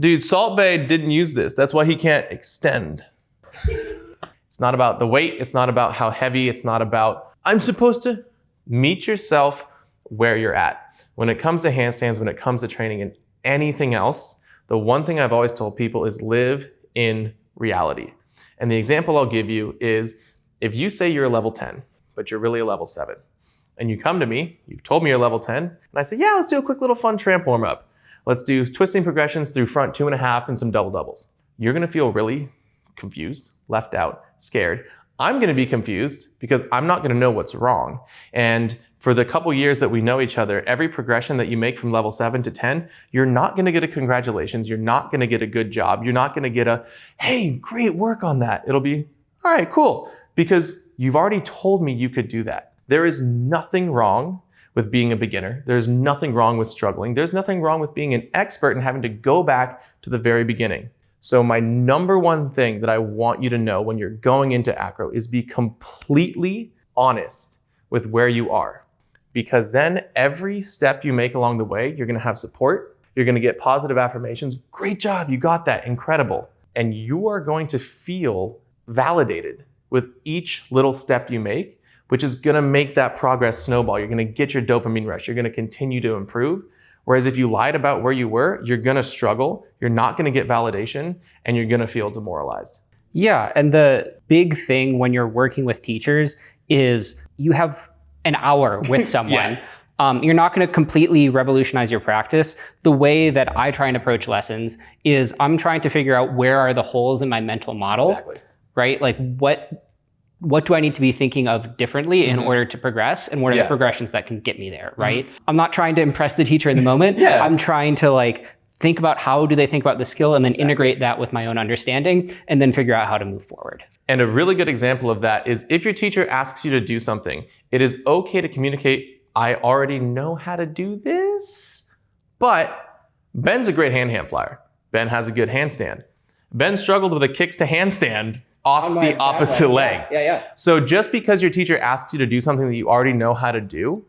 Dude, Salt Bay didn't use this. That's why he can't extend. It's not about the weight. It's not about how heavy. It's not about, I'm supposed to meet yourself where you're at. When it comes to handstands, when it comes to training and anything else, the one thing I've always told people is live in reality. And the example I'll give you is if you say you're a level 10, but you're really a level 7, and you come to me, you've told me you're level 10, and I say, yeah, let's do a quick little fun tramp warm up. Let's do twisting progressions through front 2.5 and some double doubles. You're gonna feel really confused, left out, scared. I'm gonna be confused because I'm not gonna know what's wrong. And for the couple years that we know each other, every progression that you make from level 7 to 10, you're not gonna get a congratulations, you're not gonna get a good job, you're not gonna get a, hey, great work on that. It'll be, all right, cool, because you've already told me you could do that. There is nothing wrong with being a beginner. There's nothing wrong with struggling. There's nothing wrong with being an expert and having to go back to the very beginning. So my number one thing that I want you to know when you're going into Acro is be completely honest with where you are. Because then every step you make along the way, you're gonna have support, you're gonna get positive affirmations, great job, you got that, incredible. And you are going to feel validated with each little step you make, which is gonna make that progress snowball. You're gonna get your dopamine rush, you're gonna continue to improve. Whereas if you lied about where you were, you're gonna struggle, you're not gonna get validation, and you're gonna feel demoralized. Yeah, and the big thing when you're working with teachers is you have an hour with someone. You're not going to completely revolutionize your practice. The way that I try and approach lessons is I'm trying to figure out where are the holes in my mental model, Exactly. right? Like what do I need to be thinking of differently in order to progress, and what are the progressions that can get me there, right? I'm not trying to impress the teacher in the moment. I'm trying to like think about how do they think about the skill and then integrate that with my own understanding and then figure out how to move forward. And a really good example of that is if your teacher asks you to do something, it is okay to communicate, I already know how to do this, but Ben's a great hand flyer. Ben has a good handstand. Ben struggled with a kicks to handstand off the opposite leg. So just because your teacher asks you to do something that you already know how to do,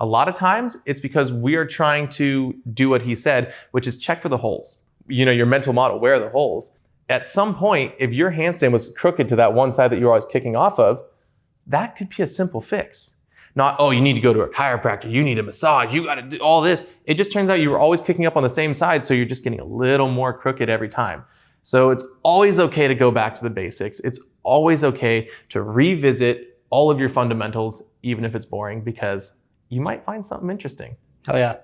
a lot of times it's because we are trying to do what he said, which is check for the holes. You know, your mental model, where are the holes? At some point, if your handstand was crooked to that one side that you're always kicking off of, that could be a simple fix. Not, oh, you need to go to a chiropractor, you need a massage, you gotta do all this. It just turns out you were always kicking up on the same side, so you're just getting a little more crooked every time. So it's always okay to go back to the basics. It's always okay to revisit all of your fundamentals, even if it's boring, because you might find something interesting. Oh yeah.